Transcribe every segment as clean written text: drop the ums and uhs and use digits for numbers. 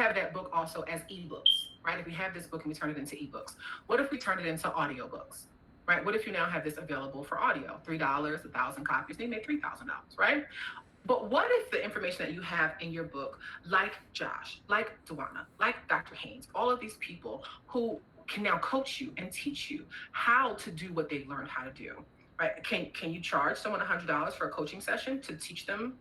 have that book also as ebooks, right? If we have this book and we turn it into ebooks, what if we turn it into audiobooks? Right? What if you now have this available for audio? $3, 1,000 copies, they made $3,000, right? But what if the information that you have in your book, like Josh, like Dewana, like Dr. Haynes, all of these people who can now coach you and teach you how to do what they've learned how to do, right? Can you charge someone $100 for a coaching session to teach them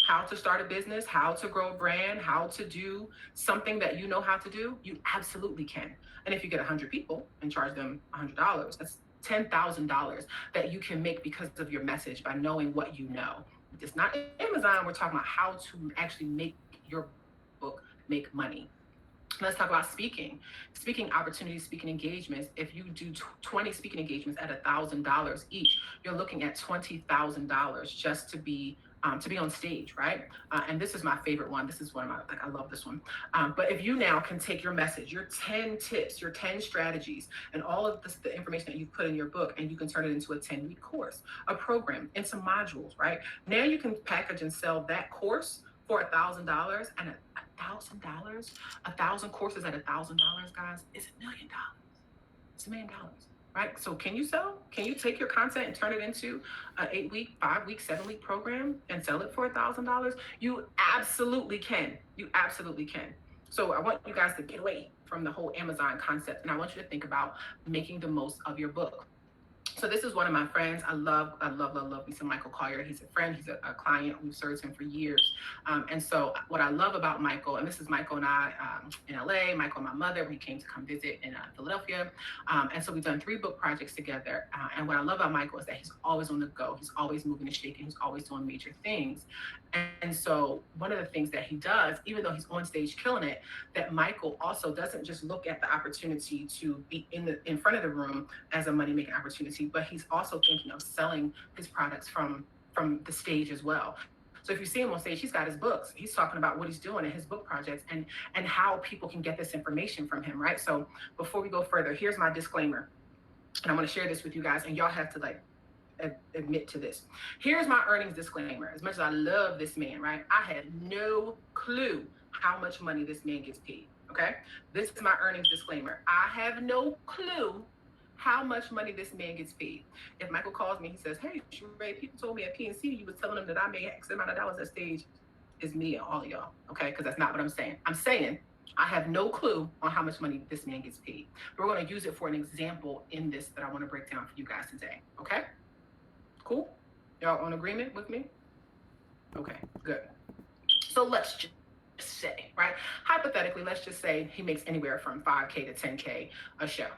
how to start a business, how to grow a brand, how to do something that you know how to do? You absolutely can. And if you get 100 people and charge them $100, that's $10,000 that you can make because of your message by knowing what you know. It's not Amazon. We're talking about how to actually make your book make money. Let's talk about speaking opportunities, speaking engagements. If you do 20 speaking engagements at $1,000 each, you're looking at $20,000 just to be on stage, right? And this is my favorite one. This is one of my, like, I love this one. But if you now can take your message, your 10 tips, your 10 strategies, and all of this, the information that you've put in your book, and you can turn it into a 10-week course, a program, and some modules, right? Now you can package and sell that course for $1,000, and $1,000, 1,000 courses at $1,000, guys, is $1,000,000. It's $1,000,000. Right? So can you sell? Can you take your content and turn it into an 8-week, 5-week, 7-week program and sell it for $1,000? You absolutely can. You absolutely can. So I want you guys to get away from the whole Amazon concept, and I want you to think about making the most of your book. So this is one of my friends. I love me some Michael Collier. He's a friend. He's a client. We've served him for years. And so what I love about Michael, and this is Michael and I in LA, Michael and my mother, we came to come visit in Philadelphia. And so we've done 3 book projects together. And what I love about Michael is that he's always on the go. He's always moving and shaking. He's always doing major things. And so one of the things that he does, even though he's on stage killing it, that Michael also doesn't just look at the opportunity to be in front of the room as a money-making opportunity, but he's also thinking of selling his products from the stage as well. So if you see him on stage, he's got his books. He's talking about what he's doing in his book projects and how people can get this information from him, right? So before we go further, here's my disclaimer. And I'm going to share this with you guys, and y'all have to admit to this. Here's my earnings disclaimer. As much as I love this man, right? I have no clue how much money this man gets paid, okay? This is my earnings disclaimer. I have no clue how much money this man gets paid. If Michael calls me, he says, hey, Sharai, people told me at PNC you was telling them that I made X amount of dollars at stage, it's me and all of y'all, okay? Because that's not what I'm saying. I'm saying I have no clue on how much money this man gets paid. But we're going to use it for an example in this that I want to break down for you guys today, okay? Cool? Y'all on agreement with me? Okay, good. So let's just say, right? Hypothetically, let's just say he makes anywhere from 5K to 10K a show.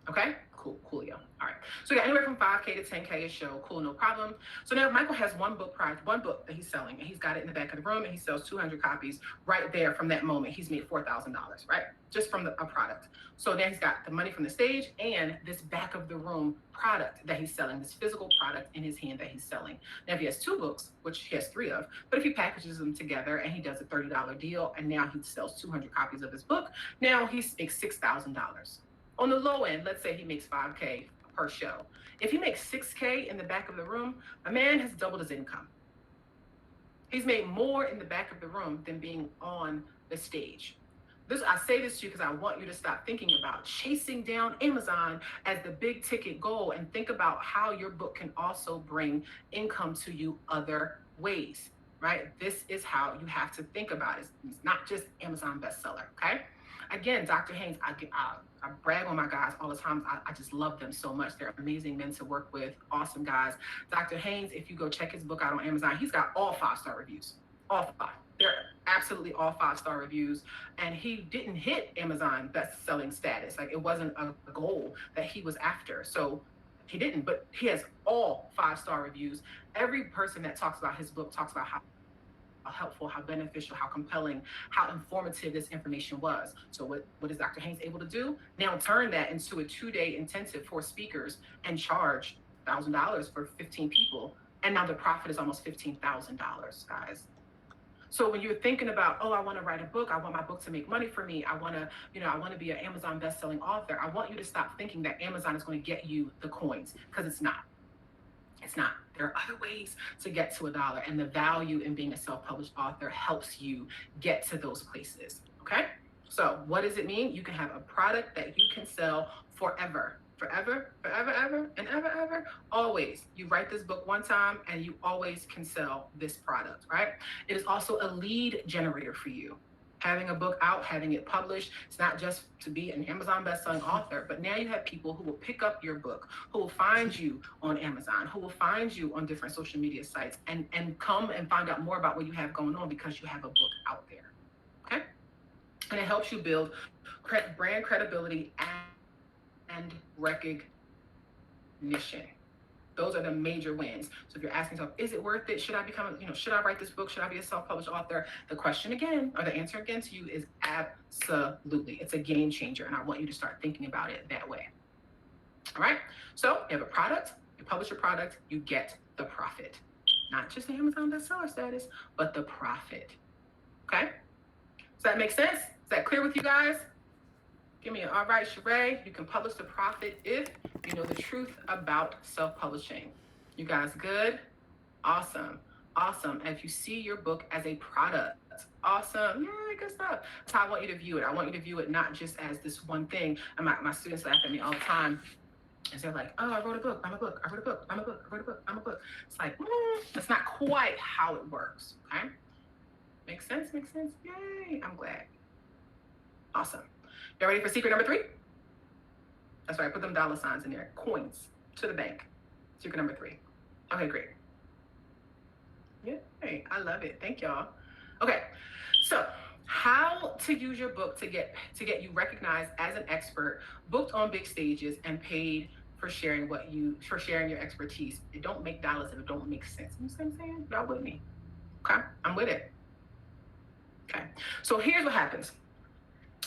Okay? Coolio. All right. So you got anywhere from 5K to 10K a show. Cool, no problem. So now Michael has one book that he's selling, and he's got it in the back of the room, and he sells 200 copies right there. From that moment, he's made $4,000, right? Just from a product. So now he's got the money from the stage and this back of the room product that he's selling, this physical product in his hand that he's selling. Now, if he has 2 books, which he has 3 of, but if he packages them together and he does a $30 deal, and now he sells 200 copies of his book, now he makes $6,000. On the low end, let's say he makes 5K per show. If he makes 6K in the back of the room, a man has doubled his income. He's made more in the back of the room than being on the stage. I say this to you because I want you to stop thinking about chasing down Amazon as the big ticket goal, and think about how your book can also bring income to you other ways, right? This is how you have to think about it. It's not just Amazon bestseller, okay? Again, Dr. Haynes, I brag on my guys all the time. I just love them so much. They're amazing men to work with, awesome guys. Dr. Haynes, if you go check his book out on Amazon, he's got all 5-star reviews, all 5. They're absolutely all 5-star reviews. And he didn't hit Amazon best-selling status. Like, it wasn't a goal that he was after. So he didn't, but he has all 5-star reviews. Every person that talks about his book talks about how helpful, how beneficial, how compelling, how informative this information was. So what is Dr. Haynes able to do? Now turn that into a 2-day intensive for speakers and charge $1,000 for 15 people. And now the profit is almost $15,000, guys. So when you're thinking about, oh, I want to write a book, I want my book to make money for me, I want to be an Amazon best-selling author, I want you to stop thinking that Amazon is going to get you the coins, because it's not. It's not. There are other ways to get to $1, and the value in being a self-published author helps you get to those places, okay? So what does it mean? You can have a product that you can sell forever. Forever, forever, ever, and ever, ever, always. You write this book one time and you always can sell this product, right? It is also a lead generator for you. Having a book out, having it published, it's not just to be an Amazon bestselling author, but now you have people who will pick up your book, who will find you on Amazon, who will find you on different social media sites and come and find out more about what you have going on because you have a book out there. Okay? And it helps you build brand credibility and recognition. Those are the major wins. So if you're asking yourself, is it worth it? Should I become, should I write this book? Should I be a self-published author? The question again, or the answer again to you is absolutely. It's a game changer. And I want you to start thinking about it that way. All right. So you have a product, you publish your product, you get the profit. Not just the Amazon bestseller status, but the profit. Okay. Does that make sense? Is that clear with you guys? Give me an all right, Sharai. You can publish the profit if you know the truth about self-publishing. You guys good? Awesome. Awesome. And if you see your book as a product, awesome. Yeah, good stuff. That's how I want you to view it. I want you to view it not just as this one thing. And my students laugh at me all the time. And they're like, oh, I wrote a book. I'm a book. I wrote a book. I'm a book. I wrote a book. I'm a book. It's like, that's not quite how it works. Okay? Makes sense? Makes sense? Yay. I'm glad. Awesome. Y'all ready for secret number 3? That's right. I put them dollar signs in there. Coins to the bank. Secret number 3. Okay, great. Yay. I love it. Thank y'all. Okay. So how to use your book to get you recognized as an expert, booked on big stages, and paid for sharing your expertise. It don't make dollars if it don't make sense. You know what I'm saying? Y'all with me? Okay. I'm with it. Okay. So here's what happens.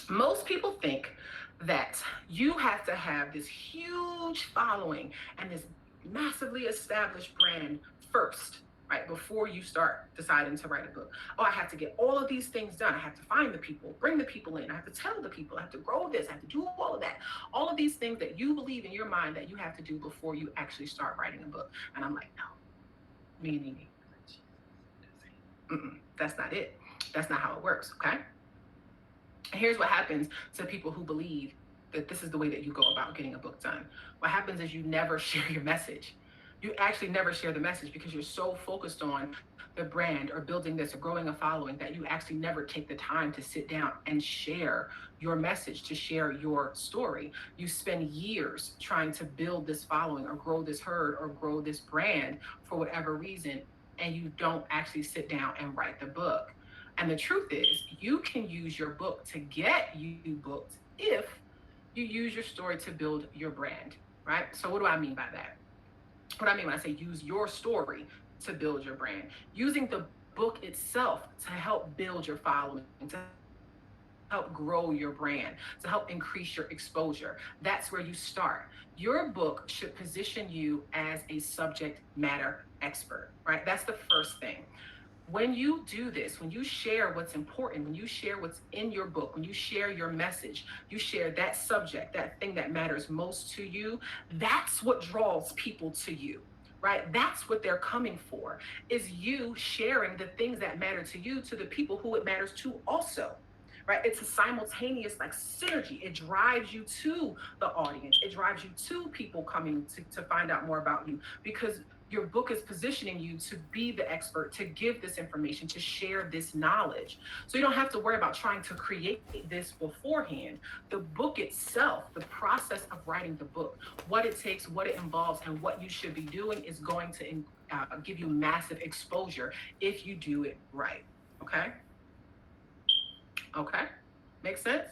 Most people think that you have to have this huge following and this massively established brand first, right? Before you start deciding to write a book. Oh, I have to get all of these things done. I have to find the people, bring the people in. I have to tell the people, I have to grow this. I have to do all of that. All of these things that you believe in your mind that you have to do before you actually start writing a book. And I'm like, no, me. That's not it. That's not how it works, okay? Here's what happens to people who believe that this is the way that you go about getting a book done. What happens is you never share your message. You actually never share the message because you're so focused on the brand or building this or growing a following that you actually never take the time to sit down and share your message, to share your story. You spend years trying to build this following or grow this herd or grow this brand for whatever reason, and you don't actually sit down and write the book. And the truth is, you can use your book to get you booked if you use your story to build your brand, right? So what do I mean by that? What I mean when I say use your story to build your brand, using the book itself to help build your following, to help grow your brand, to help increase your exposure. That's where you start. Your book should position you as a subject matter expert, right? That's the first thing. When you do this, when you share what's important, when you share what's in your book, when you share your message, you share that subject, that thing that matters most to you, that's what draws people to you, right? That's what they're coming for, is you sharing the things that matter to you to the people who it matters to also, right? It's a simultaneous synergy. It drives you to the audience. It drives you to people coming to find out more about you because your book is positioning you to be the expert, to give this information, to share this knowledge. So you don't have to worry about trying to create this beforehand. The book itself, the process of writing the book, what it takes, what it involves, and what you should be doing is going to give you massive exposure if you do it right. Okay? Okay? Makes sense?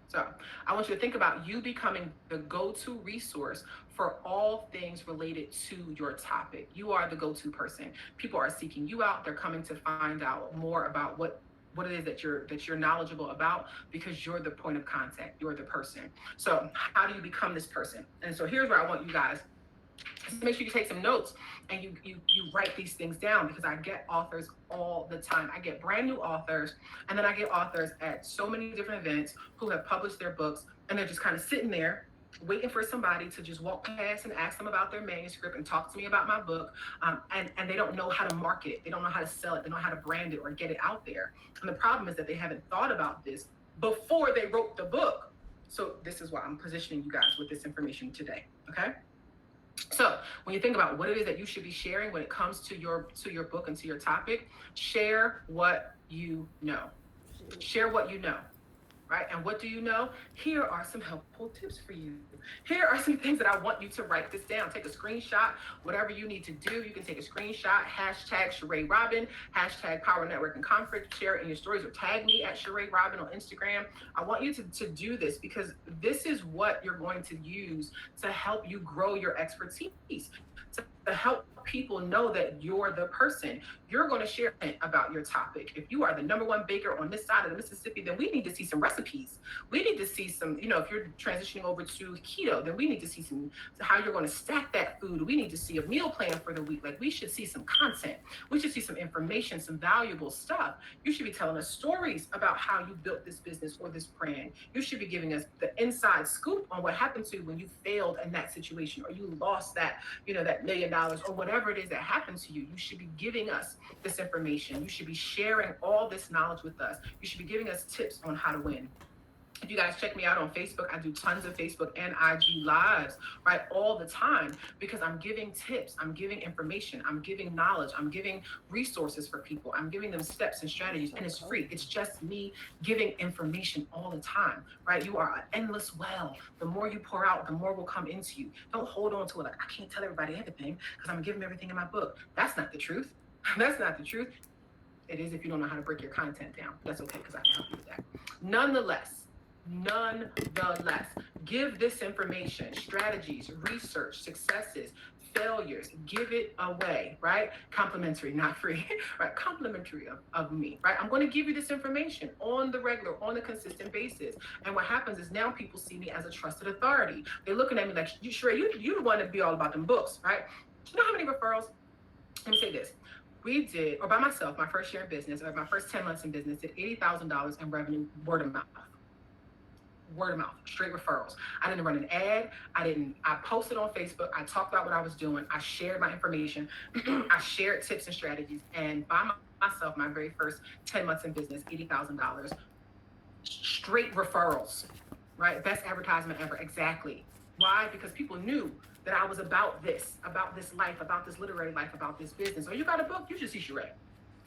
So I want you to think about you becoming the go-to resource for all things related to your topic. You are the go-to person. People are seeking you out. They're coming to find out more about what it is that you're knowledgeable about because you're the point of contact. You're the person. So how do you become this person? And so here's where I want you guys to make sure you take some notes and you write these things down because I get authors all the time. I get brand new authors, and then I get authors at so many different events who have published their books, and they're just kind of sitting there waiting for somebody to just walk past and ask them about their manuscript and talk to me about my book, and they don't know how to market it. They don't know how to sell it. They don't know how to brand it or get it out there. And the problem is that they haven't thought about this before they wrote the book. So this is why I'm positioning you guys with this information today. Okay. So when you think about what it is that you should be sharing when it comes to your book and to your topic, share what you know. Share what you know. Right? And what do you know? Here are some helpful tips for you. Here are some things that I want you to write this down. Take a screenshot, whatever you need to do. You can take a screenshot, hashtag Sharai Robbin, hashtag Power Network and Conflict, share it in your stories or tag me at Sharai Robbin on Instagram. I want you to do this because this is what you're going to use to help you grow your expertise, to help people know that you're the person. You're going to share about your topic. If you are the number one baker on this side of the Mississippi, then we need to see some recipes. We need to see some, if you're transitioning over to keto, then we need to see some how you're going to stack that food. We need to see a meal plan for the week. Like we should see some content. We should see some information, some valuable stuff. You should be telling us stories about how you built this business or this brand. You should be giving us the inside scoop on what happened to you when you failed in that situation or you lost that, that $1,000,000 or whatever it is that happened to you. You should be giving us this information. You should be sharing all this knowledge with us. You should be giving us tips on how to win. If you guys check me out on Facebook, I do tons of Facebook and IG lives, right, all the time because I'm giving tips, I'm giving information, I'm giving knowledge, I'm giving resources for people, I'm giving them steps and strategies, and it's free. It's just me giving information all the time, right? You are an endless well. The more you pour out, the more will come into you. Don't hold on to it like, I can't tell everybody everything because I'm going to give them everything in my book. That's not the truth. That's not the truth. It is if you don't know how to break your content down. That's okay because I can help you with that. Nonetheless, give this information, strategies, research, successes, failures, give it away, right? Complimentary, not free, right? Complimentary of me, right? I'm going to give you this information on the regular, on a consistent basis. And what happens is now people see me as a trusted authority. They're looking at me like, Sharai, you want to be all about them books, right? Do you know how many referrals? Let me say this. We did, or by myself, my first year in business, or my first 10 months in business, did $80,000 in revenue, word of mouth, straight referrals. I didn't run an ad. I posted on Facebook. I talked about what I was doing. I shared my information. I shared tips and strategies. And by myself, my very first 10 months in business, $80,000, straight referrals, right? Best advertisement ever. Exactly. Why? Because people knew that I was about this life, about this literary life, about this business. Oh, you got a book? You should see Sharai.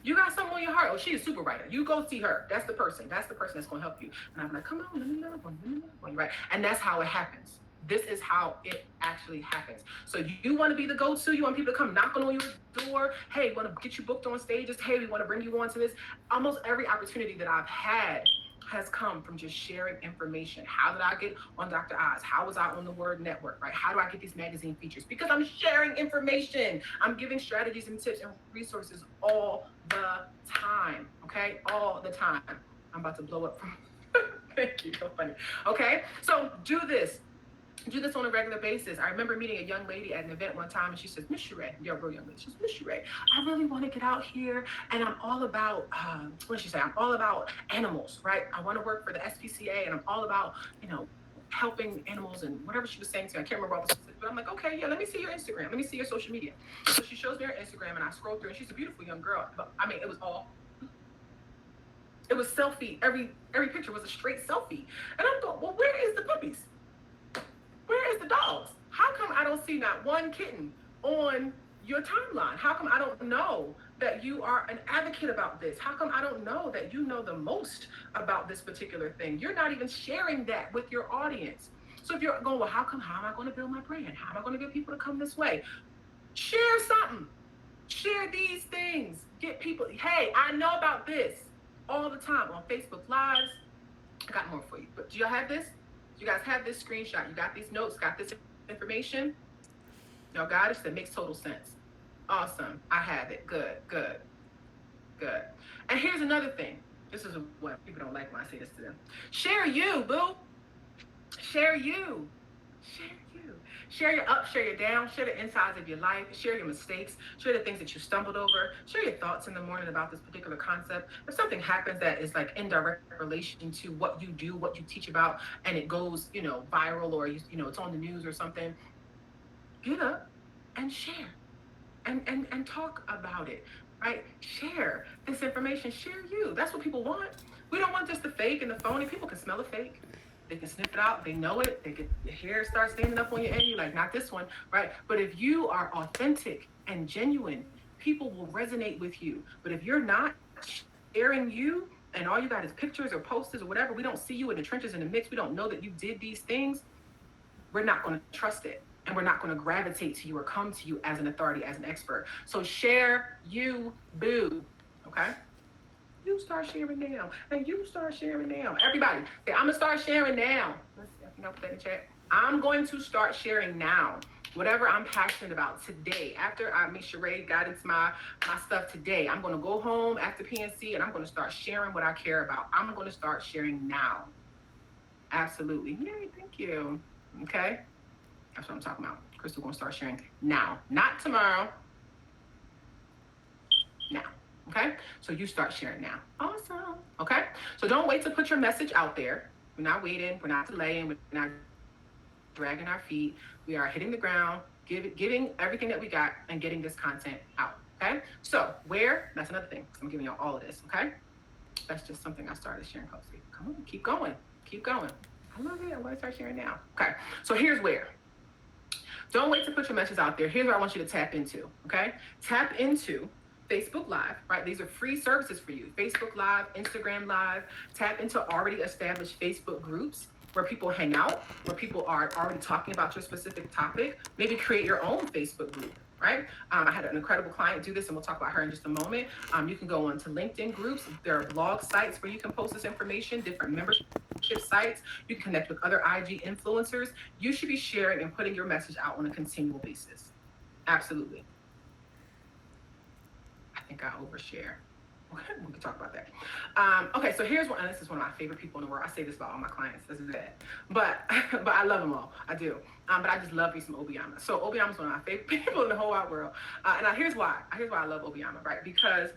You got something on your heart. Oh, she's a super writer. You go see her. That's the person. That's going to help you. And I'm like, come on, let me love one, right? And that's how it happens. This is how it actually happens. So you want to be the go-to. You want people to come knocking on your door. Hey, we want to get you booked on stages. Hey, we want to bring you on to this. Almost every opportunity that I've had has come from just sharing information. How did I get on Dr. Oz? How was I on the Word Network, right? How do I get these magazine features? Because I'm sharing information. I'm giving strategies and tips and resources all the time, okay? All the time. I'm about to blow up from, thank you, so funny. Okay, so do this on a regular basis. I remember meeting a young lady at an event one time, and she says, Miss Sharai, real young lady, she says, Miss Sharai, I really want to get out here, and I'm all about, what did she say? I'm all about animals, right? I want to work for the SPCA, and I'm all about, helping animals and whatever she was saying to me. I can't remember what she said, but I'm like, okay, yeah, let me see your Instagram. Let me see your social media. So she shows me her Instagram, and I scroll through, and she's a beautiful young girl. But I mean, it was selfie. Every picture was a straight selfie. And I'm going, well, where is the puppies? Where is the dogs? How come I don't see not one kitten on your timeline? How come I don't know that you are an advocate about this? How come I don't know that you know the most about this particular thing? You're not even sharing that with your audience. So if you're going, well, how am I going to build my brand? How am I going to get people to come this way? Share something. Share these things. Get people, hey, I know about this all the time on Facebook Lives. I got more for you. But do y'all have this? You guys have this screenshot. You got these notes, got this information. Y'all got it? That makes total sense. Awesome. I have it. Good. And here's another thing. This is what people don't like when I say this to them. Share you, boo. Share you. Share your ups, share your downs, share the insides of your life, share your mistakes, share the things that you stumbled over, share your thoughts in the morning about this particular concept. If something happens that is like in direct relation to what you do, what you teach about, and it goes, viral or, it's on the news or something, get up and share and talk about it, right? Share this information, share you. That's what people want. We don't want just the fake and the phony. People can smell a fake. They can sniff it out. They know it. They get the hair starts standing up on your end. You're like, not this one, right? But if you are authentic and genuine, people will resonate with you. But if you're not sharing you and all you got is pictures or posters or whatever, we don't see you in the trenches in the mix. We don't know that you did these things. We're not going to trust it. And we're not going to gravitate to you or come to you as an authority, as an expert. So share you, boo. Okay? You start sharing now. And you start sharing now. Everybody, say, I'm going to start sharing now. Let's see, I put that in the chat. I'm going to start sharing now. Whatever I'm passionate about today. After I meet Sharai, got into my stuff today, I'm going to go home after PNC and I'm going to start sharing what I care about. I'm going to start sharing now. Absolutely. Yay, thank you. Okay? That's what I'm talking about. Crystal going to start sharing now. Not tomorrow. Now. Okay? So you start sharing now. Awesome. Okay? So don't wait to put your message out there. We're not waiting. We're not delaying. We're not dragging our feet. We are hitting the ground, giving everything that we got and getting this content out. Okay? So where? That's another thing. I'm giving you all of this. Okay? That's just something I started sharing closely. Come on. Keep going. Keep going. I love it. I want to start sharing now. Okay? So here's where. Don't wait to put your message out there. Here's what I want you to tap into. Okay? Tap into Facebook Live, right? These are free services for you. Facebook Live, Instagram Live. Tap into already established Facebook groups where people hang out, where people are already talking about your specific topic. Maybe create your own Facebook group, right? I had an incredible client do this, and we'll talk about her in just a moment. You can go on to LinkedIn groups. There are blog sites where you can post this information, different membership sites. You can connect with other IG influencers. You should be sharing and putting your message out on a continual basis. Absolutely. I think I overshare. We can talk about that. Okay, so here's one, and this is one of my favorite people in the world. I say this about all my clients. This is bad, but I love them all. I do. But I just love me some Obiama. So Obiama is one of my favorite people in the whole wide world. And here's why. Here's why I love Obiama, right? Because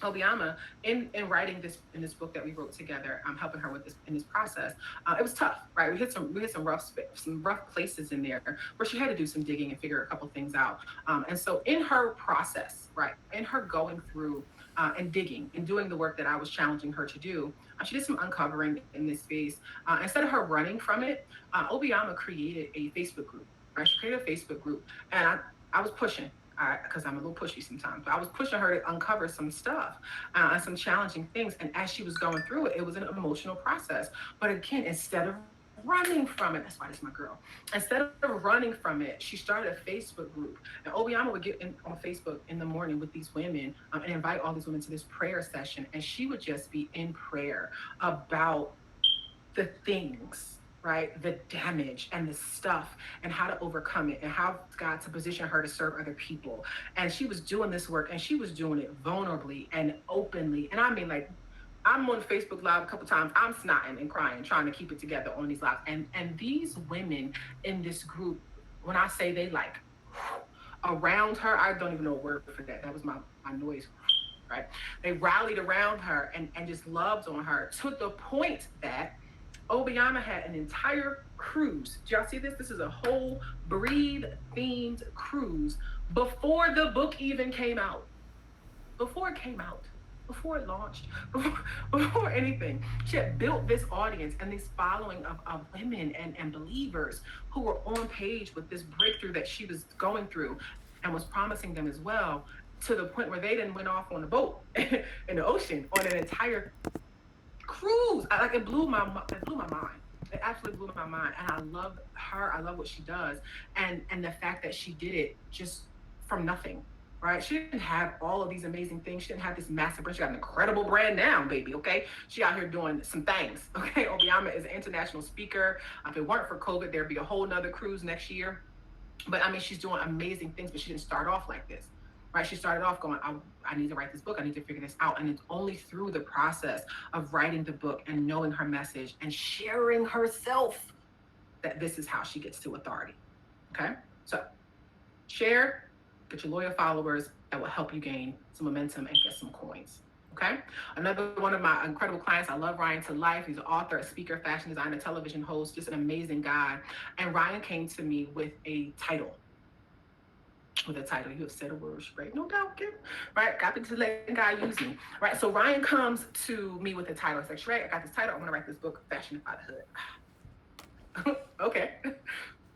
Obiama, in writing this book that we wrote together, I'm helping her with this in this process. It was tough, right? We hit some rough places in there where she had to do some digging and figure a couple things out. And so in her process, right, in her going through and digging and doing the work that I was challenging her to do, she did some uncovering in this space. Instead of her running from it, Obiama created a Facebook group. Right? She created a Facebook group, and I was pushing. Because I'm a little pushy sometimes, but I was pushing her to uncover some stuff and some challenging things. And as she was going through it, it was an emotional process. But again, instead of running from it, that's why this is my girl. Instead of running from it, she started a Facebook group. And Obiama would get on Facebook in the morning with these women and invite all these women to this prayer session. And she would just be in prayer about the things, right? The damage and the stuff and how to overcome it and how God to position her to serve other people. And she was doing this work and she was doing it vulnerably and openly. And I mean, like, I'm on Facebook Live a couple times. I'm snotting and crying, trying to keep it together on these lives. And these women in this group, when I say they like around her, I don't even know a word for that. That was my noise, right? They rallied around her and just loved on her to the point that Obiama had an entire cruise. Do y'all see this? This is a whole breed-themed cruise before the book even came out. Before it came out. Before it launched. Before anything. She had built this audience and this following of women and believers who were on page with this breakthrough that she was going through and was promising them as well, to the point where they then went off on a boat in the ocean on an entire cruise. It blew my mind. It absolutely blew my mind. And I love her. I love what she does. And the fact that she did it just from nothing, right? She didn't have all of these amazing things. She didn't have this massive brand. She got an incredible brand now, baby, okay? She out here doing some things, okay? Obiama is an international speaker. If it weren't for COVID, there'd be a whole nother cruise next year. But I mean, she's doing amazing things, but she didn't start off like this. Right? She started off going, I need to write this book. I need to figure this out. And it's only through the process of writing the book and knowing her message and sharing herself that this is how she gets to authority. Okay? So share, get your loyal followers that will help you gain some momentum and get some coins. Okay? Another one of my incredible clients, I love Ryan to life. He's an author, a speaker, fashion designer, television host, just an amazing guy. And Ryan came to me with a title. with a title. You have said a word, right? No doubt, Kim. Right? Got to let God use me. Right? So Ryan comes to me with a title. It's like, Shrey, I got this title. I want to write this book, Fashionify the Hood. Okay.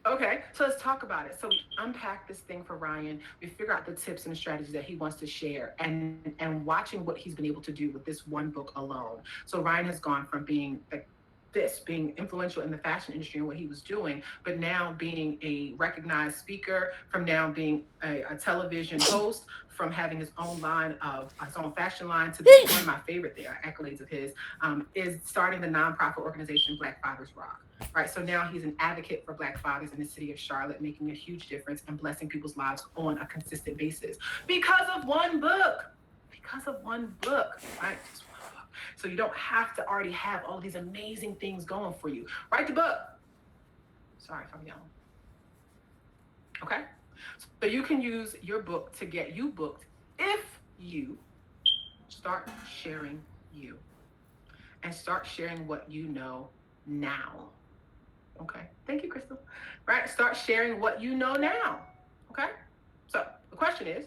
Okay, so let's talk about it. So we unpack this thing for Ryan. We figure out the tips and the strategies that he wants to share, and watching what he's been able to do with this one book alone. So Ryan has gone from being like this, being influential in the fashion industry and what he was doing, but now being a recognized speaker, from now being a television host, from having his own line of his own fashion line to this one of my favorite there accolades of his is starting the nonprofit organization Black Fathers Rock. Right. So now he's an advocate for Black fathers in the city of Charlotte, making a huge difference and blessing people's lives on a consistent basis because of one book. Because of one book, right? Just one book. So you don't have to already have all these amazing things going for you. Write the book. Sorry if I'm yelling. Okay. So you can use your book to get you booked if you start sharing you and start sharing what you know now. Okay. Thank you, Crystal. Right. Start sharing what you know now. Okay. So the question is,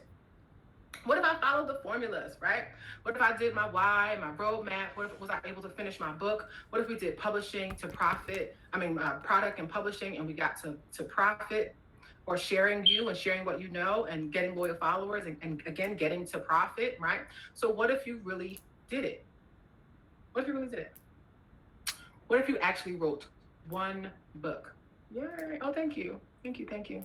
what if I followed the formulas, right? What if I did my why, my roadmap? What if was I able to finish my book? What if we did publishing to profit? Product and publishing, and we got to profit, or sharing you and sharing what you know and getting loyal followers and again getting to profit, right? So what if you really did it? What if you really did it? What if you actually wrote one book? Yay. Oh, thank you. Thank you. Thank you.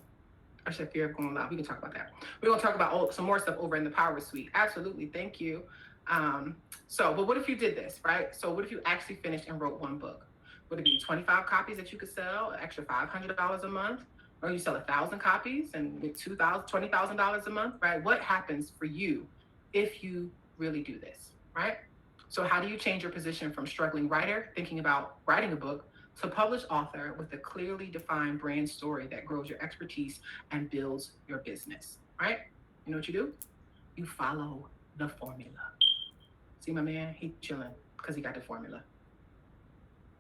I should fear of going loud. We can talk about that. We're going to talk about some more stuff over in the Power Suite. Absolutely. Thank you. Um, but what if you did this, right? So what if you actually finished and wrote one book? Would it be 25 copies that you could sell, an extra $500 a month? Or you sell 1,000 copies and make $20,000 a month, right? What happens for you if you really do this, right? So how do you change your position from struggling writer, thinking about writing a book, to published author with a clearly defined brand story that grows your expertise and builds your business, right? You know what you do? You follow the formula. See my man? He chilling because he got the formula.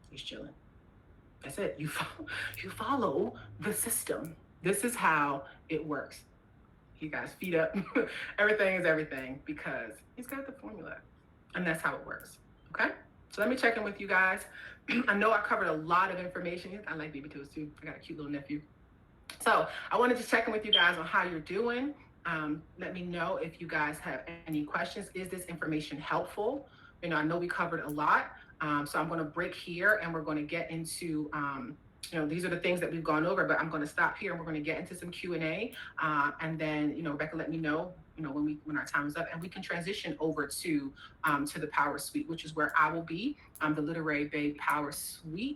He's chilling. That's it. You follow the system. This is how it works. He got his feet up. Everything is everything because he's got the formula. And that's how it works. Okay? So let me check in with you guys. I know I covered a lot of information. I like baby toes too. I got a cute little nephew. So I wanted to check in with you guys on how you're doing. Let me know if you guys have any questions. Is this information helpful? I know we covered a lot. So I'm going to break here and we're going to get into, these are the things that we've gone over, but I'm going to stop here and we're going to get into some Q&A. And then, Rebecca, let me know, when our time is up, and we can transition over to the Power Suite, which is where I will be, the Literary Babe Power Suite.